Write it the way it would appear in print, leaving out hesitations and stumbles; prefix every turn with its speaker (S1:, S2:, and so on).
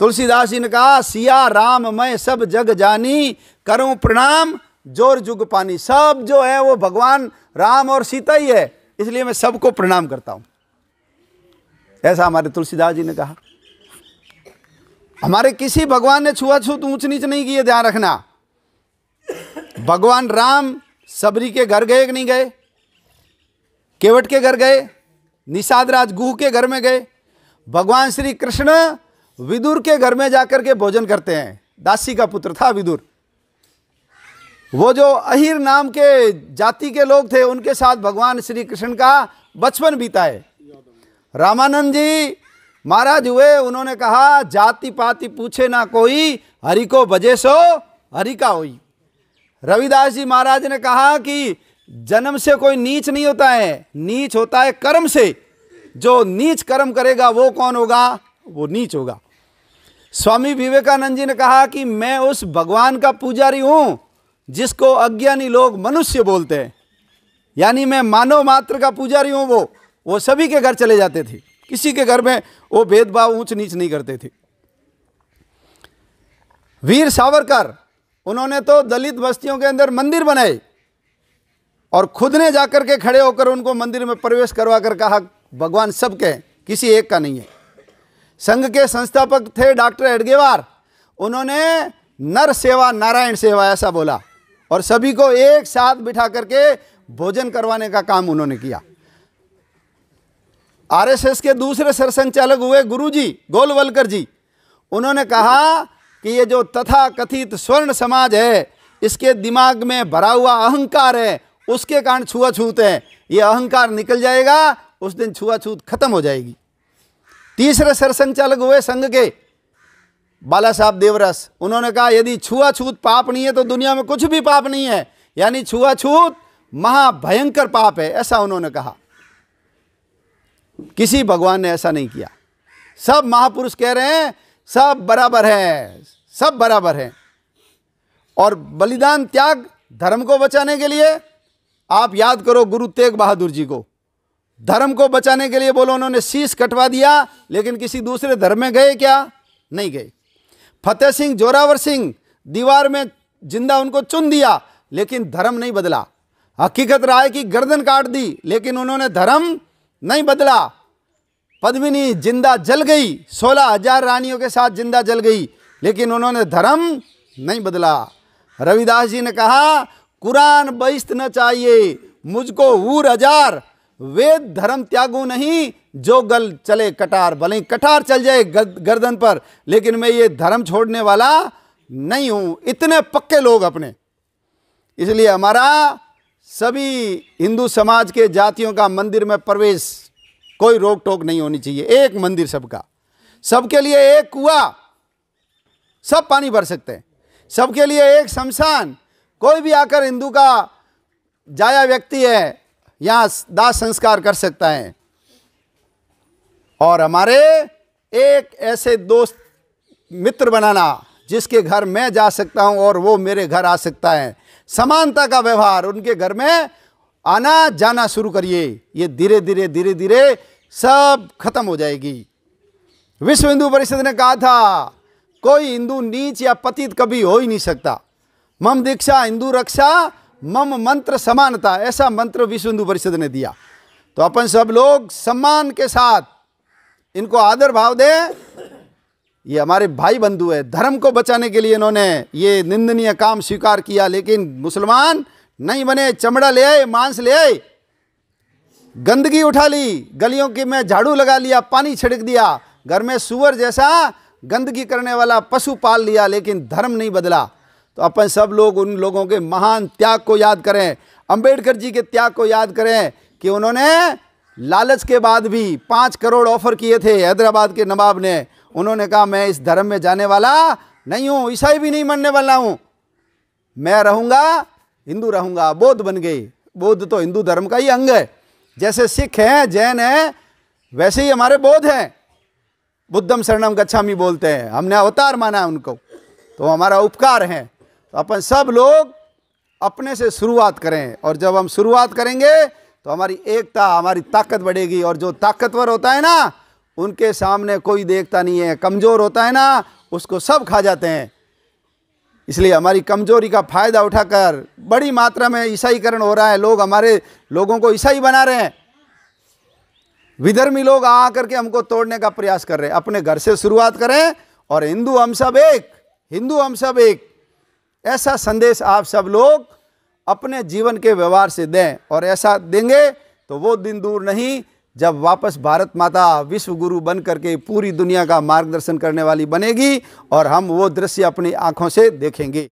S1: तुलसीदास जी ने कहा, सिया राम मैं सब जग जानी, करूं प्रणाम जोर जुग पानी। सब जो है वो भगवान राम और सीता ही है, इसलिए मैं सबको प्रणाम करता हूं। ऐसा हमारे तुलसीदास जी ने कहा। हमारे किसी भगवान ने छुआछूत ऊंच नीच नहीं किए, ध्यान रखना। भगवान राम सबरी के घर गए कि नहीं गए? केवट के घर गए, निषाद राज गुह के घर में गए। भगवान श्री कृष्ण विदुर के घर में जाकर के भोजन करते हैं। दासी का पुत्र था विदुर। वो जो अहिर नाम के जाति के लोग थे, उनके साथ भगवान श्री कृष्ण का बचपन बीता है। रामानंद जी महाराज हुए, उन्होंने कहा, जाति पाति पूछे ना कोई, हरि को भजे सो हरि का होई। रविदास जी महाराज ने कहा कि जन्म से कोई नीच नहीं होता है, नीच होता है कर्म से। जो नीच कर्म करेगा वो कौन होगा? वो नीच होगा। स्वामी विवेकानंद जी ने कहा कि मैं उस भगवान का पुजारी हूं जिसको अज्ञानी लोग मनुष्य बोलते हैं, यानी मैं मानव मात्र का पुजारी हूं। वो सभी के घर चले जाते थे, किसी के घर में वो भेदभाव ऊंच नीच नहीं करते थे। वीर सावरकर, उन्होंने तो दलित बस्तियों के अंदर मंदिर बनाए और खुद ने जाकर के खड़े होकर उनको मंदिर में प्रवेश करवा कर कहा, भगवान सबके, किसी एक का नहीं है। संघ के संस्थापक थे डॉक्टर एडगेवार, उन्होंने नर सेवा नारायण सेवा ऐसा बोला और सभी को एक साथ बिठा करके भोजन करवाने का काम उन्होंने किया। आरएसएस के दूसरे सरसंचालक हुए गुरुजी गोलवलकर जी, उन्होंने कहा कि ये जो तथा कथित स्वर्ण समाज है, इसके दिमाग में भरा हुआ अहंकार है, उसके कारण छुआछूत है। ये अहंकार निकल जाएगा, उस दिन छुआछूत खत्म हो जाएगी। तीसरे सरसंचालक हुए संघ के बाला साहब देवरस, उन्होंने कहा, यदि छुआछूत पाप नहीं है तो दुनिया में कुछ भी पाप नहीं है, यानी छुआछूत महाभयंकर पाप है, ऐसा उन्होंने कहा। किसी भगवान ने ऐसा नहीं किया। सब महापुरुष कह रहे हैं सब बराबर है, सब बराबर है। और बलिदान त्याग धर्म को बचाने के लिए, आप याद करो गुरु तेग बहादुर जी को, धर्म को बचाने के लिए बोलो उन्होंने शीश कटवा दिया, लेकिन किसी दूसरे धर्म में गए क्या? नहीं गए। फतेह सिंह जोरावर सिंह, दीवार में जिंदा उनको चुन दिया, लेकिन धर्म नहीं बदला। हकीकत राय की गर्दन काट दी, लेकिन उन्होंने धर्म नहीं बदला। पद्मिनी जिंदा जल गई, 16,000 रानियों के साथ जिंदा जल गई, लेकिन उन्होंने धर्म नहीं बदला। रविदास जी ने कहा, कुरान बहिस्त न चाहिए मुझको हूर हजार, वेद धर्म त्यागू नहीं जो गल चले कटार। भले ही कटार चल जाए गर्दन पर, लेकिन मैं ये धर्म छोड़ने वाला नहीं हूं। इतने पक्के लोग अपने। इसलिए हमारा सभी हिंदू समाज के जातियों का मंदिर में प्रवेश कोई रोक टोक नहीं होनी चाहिए। एक मंदिर सबका, सबके लिए एक कुआं, सब पानी भर सकते हैं। सबके लिए एक शमशान, कोई भी आकर हिंदू का जाया व्यक्ति है यहाँ दाह संस्कार कर सकता है। और हमारे एक ऐसे दोस्त मित्र बनाना जिसके घर मैं जा सकता हूं और वो मेरे घर आ सकता है। समानता का व्यवहार, उनके घर में आना जाना शुरू करिए। ये धीरे धीरे धीरे धीरे सब खत्म हो जाएगी। विश्व हिंदू परिषद ने कहा था, कोई हिंदू नीच या पतित कभी हो ही नहीं सकता। मम दीक्षा हिंदू रक्षा, मम मंत्र समानता, ऐसा मंत्र विश्व हिंदू परिषद ने दिया। तो अपन सब लोग सम्मान के साथ इनको आदर भाव दें। ये हमारे भाई बंधु है, धर्म को बचाने के लिए इन्होंने ये निंदनीय काम स्वीकार किया, लेकिन मुसलमान नहीं बने। चमड़ा ले आए, मांस ले आए, गंदगी उठा ली, गलियों की में झाड़ू लगा लिया, पानी छिड़क दिया, घर में सुअर जैसा गंदगी करने वाला पशु पाल लिया, लेकिन धर्म नहीं बदला। तो अपन सब लोग उन लोगों के महान त्याग को याद करें, अंबेडकर जी के त्याग को याद करें कि उन्होंने लालच के बाद भी 5 करोड़ ऑफर किए थे हैदराबाद के नवाब ने। उन्होंने कहा, मैं इस धर्म में जाने वाला नहीं हूँ, ईसाई भी नहीं मानने वाला हूँ, मैं रहूँगा हिंदू रहूँगा। बौद्ध बन गए। बौद्ध तो हिंदू धर्म का ही अंग है। जैसे सिख हैं, जैन हैं, वैसे ही हमारे बौद्ध हैं। बुद्धम शरणम गच्छामि बोलते हैं, हमने अवतार माना है उनको, तो हमारा उपकार है। तो अपन सब लोग अपने से शुरुआत करें, और जब हम शुरुआत करेंगे तो हमारी एकता, हमारी ताकत बढ़ेगी। और जो ताकतवर होता है ना, उनके सामने कोई देखता नहीं है। कमज़ोर होता है ना, उसको सब खा जाते हैं। इसलिए हमारी कमज़ोरी का फ़ायदा उठाकर बड़ी मात्रा में ईसाईकरण हो रहा है। लोग हमारे लोगों को ईसाई बना रहे हैं। विधर्मी लोग आ करके हमको तोड़ने का प्रयास कर रहे हैं। अपने घर से शुरुआत करें और हिंदू हम सब एक, हिंदू हम सब एक, ऐसा संदेश आप सब लोग अपने जीवन के व्यवहार से दें। और ऐसा देंगे तो वो दिन दूर नहीं जब वापस भारत माता विश्व गुरु बन करके पूरी दुनिया का मार्गदर्शन करने वाली बनेगी और हम वो दृश्य अपनी आंखों से देखेंगे।